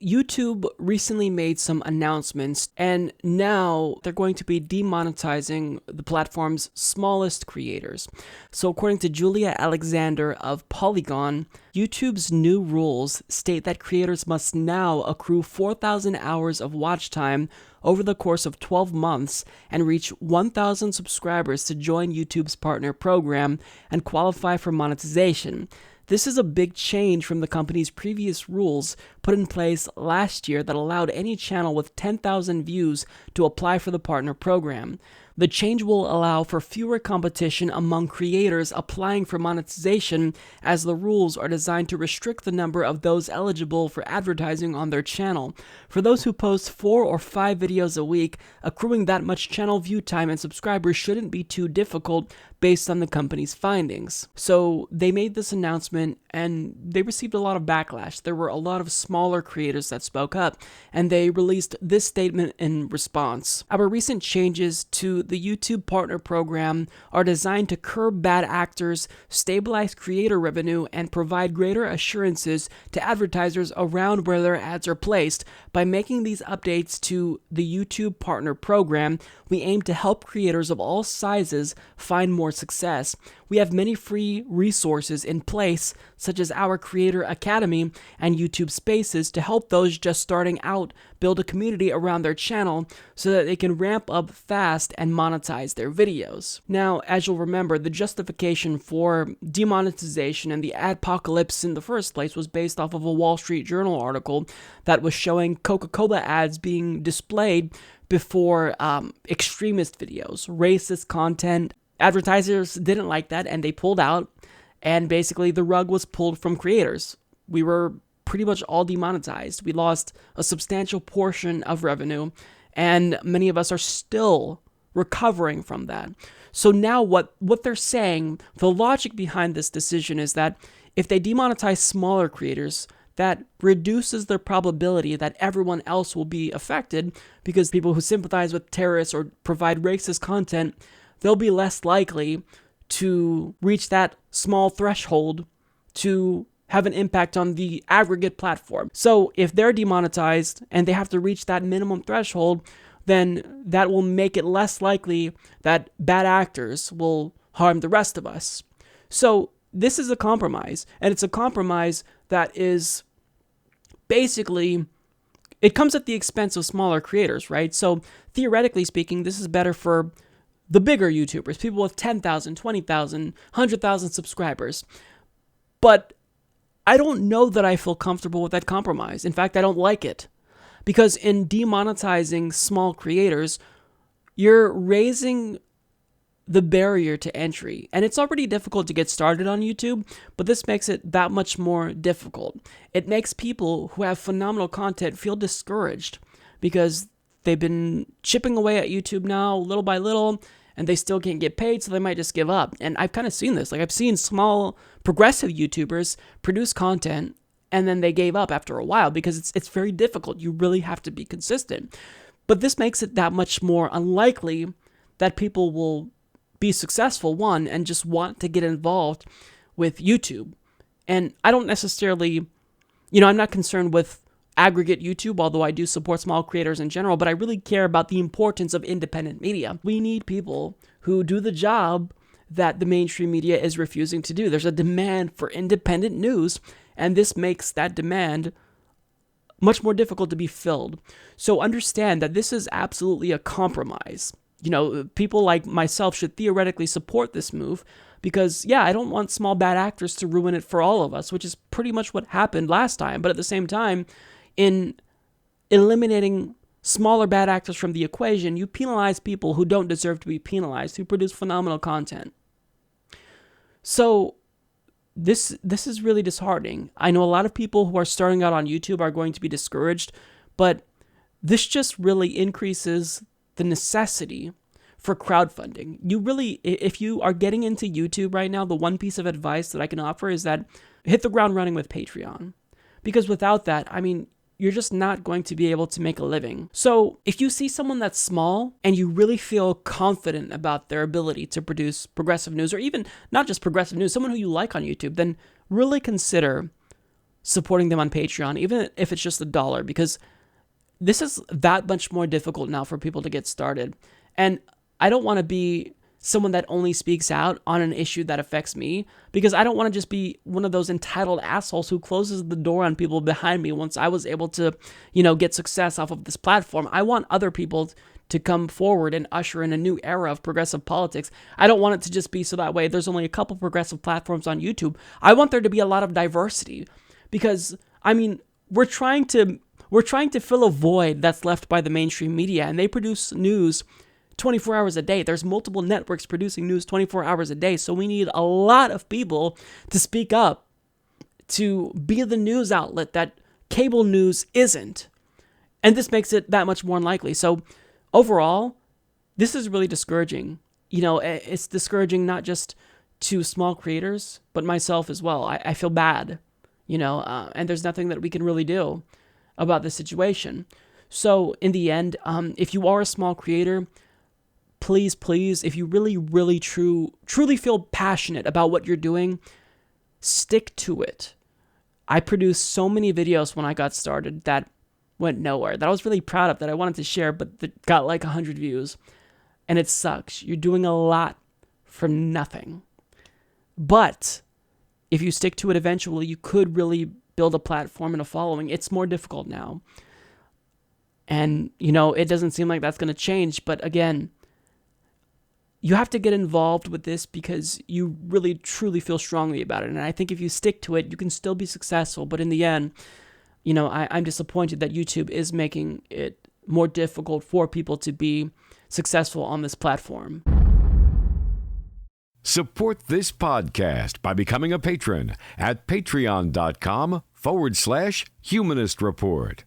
YouTube recently made some announcements, and now they're going to be demonetizing the platform's smallest creators. So according to Julia Alexander of Polygon, YouTube's new rules state that creators must now accrue 4,000 hours of watch time over the course of 12 months and reach 1,000 subscribers to join YouTube's partner program and qualify for monetization. This is a big change from the company's previous rules put in place last year that allowed any channel with 10,000 views to apply for the partner program. The change will allow for fewer competition among creators applying for monetization, as the rules are designed to restrict the number of those eligible for advertising on their channel. For those who post 4 or 5 videos a week, accruing that much channel view time and subscribers shouldn't be too difficult based on the company's findings. So they made this announcement and they received a lot of backlash. There were a lot of smaller creators that spoke up, and they released this statement in response. Our recent changes to the YouTube Partner Program are designed to curb bad actors, stabilize creator revenue, and provide greater assurances to advertisers around where their ads are placed. By making these updates to the YouTube Partner Program, we aim to help creators of all sizes find more success. We have many free resources in place, such as our Creator Academy and YouTube Spaces, to help those just starting out build a community around their channel so that they can ramp up fast and monetize their videos. Now, as you'll remember, the justification for demonetization and the adpocalypse in the first place was based off of a Wall Street Journal article that was showing Coca-Cola ads being displayed before extremist videos, racist content. Advertisers didn't like that and they pulled out, and basically the rug was pulled from creators. We were pretty much all demonetized. We lost a substantial portion of revenue, and many of us are still recovering from that. So now what they're saying, the logic behind this decision is that if they demonetize smaller creators, that reduces the probability that everyone else will be affected, because people who sympathize with terrorists or provide racist content, they'll be less likely to reach that small threshold to have an impact on the aggregate platform. So if they're demonetized and they have to reach that minimum threshold, then that will make it less likely that bad actors will harm the rest of us. So this is a compromise, and it's a compromise that is basically, it comes at the expense of smaller creators, right? So theoretically speaking, this is better for the bigger YouTubers, people with 10,000, 20,000, 100,000 subscribers. But I don't know that I feel comfortable with that compromise. In fact, I don't like it. Because in demonetizing small creators, you're raising the barrier to entry. And it's already difficult to get started on YouTube, but this makes it that much more difficult. It makes people who have phenomenal content feel discouraged because they've been chipping away at YouTube now little by little, and they still can't get paid, so they might just give up. And I've kind of seen this. Like, I've seen small progressive YouTubers produce content, and then they gave up after a while because it's very difficult. You really have to be consistent. But this makes it that much more unlikely that people will be successful, one, and just want to get involved with YouTube. And I don't necessarily, I'm not concerned with aggregate YouTube, although I do support small creators in general, but I really care about the importance of independent media. We need people who do the job that the mainstream media is refusing to do. There's a demand for independent news, and this makes that demand much more difficult to be filled. So understand that this is absolutely a compromise. People like myself should theoretically support this move because, I don't want small bad actors to ruin it for all of us, which is pretty much what happened last time. But at the same time, in eliminating smaller bad actors from the equation, you penalize people who don't deserve to be penalized, who produce phenomenal content. So this is really disheartening. I know a lot of people who are starting out on YouTube are going to be discouraged, but this just really increases the necessity for crowdfunding. If you are getting into YouTube right now, the one piece of advice that I can offer is that hit the ground running with Patreon. Because without that, you're just not going to be able to make a living. So if you see someone that's small and you really feel confident about their ability to produce progressive news, or even not just progressive news, someone who you like on YouTube, then really consider supporting them on Patreon, even if it's just $1, because this is that much more difficult now for people to get started. And I don't want to be someone that only speaks out on an issue that affects me, because I don't want to just be one of those entitled assholes who closes the door on people behind me once I was able to, get success off of this platform. I want other people to come forward and usher in a new era of progressive politics. I don't want it to just be so that way there's only a couple progressive platforms on YouTube. I want there to be a lot of diversity, because, we're trying to fill a void that's left by the mainstream media, and they produce news 24 hours a day. There's multiple networks producing news 24 hours a day, so we need a lot of people to speak up, to be the news outlet that cable news isn't. And this makes it that much more unlikely. So overall, this is really discouraging. It's discouraging not just to small creators, but myself as well. I feel bad, and there's nothing that we can really do about this situation. So in the end, if you are a small creator, please, if you really truly feel passionate about what you're doing, stick to it. I produced so many videos when I got started that went nowhere, that I was really proud of, that I wanted to share, but that got like 100 views. And it sucks. You're doing a lot for nothing. But if you stick to it eventually, you could really build a platform and a following. It's more difficult now. And, it doesn't seem like that's going to change. But again, you have to get involved with this because you really, truly feel strongly about it. And I think if you stick to it, you can still be successful. But in the end, I'm disappointed that YouTube is making it more difficult for people to be successful on this platform. Support this podcast by becoming a patron at patreon.com/Humanist Report.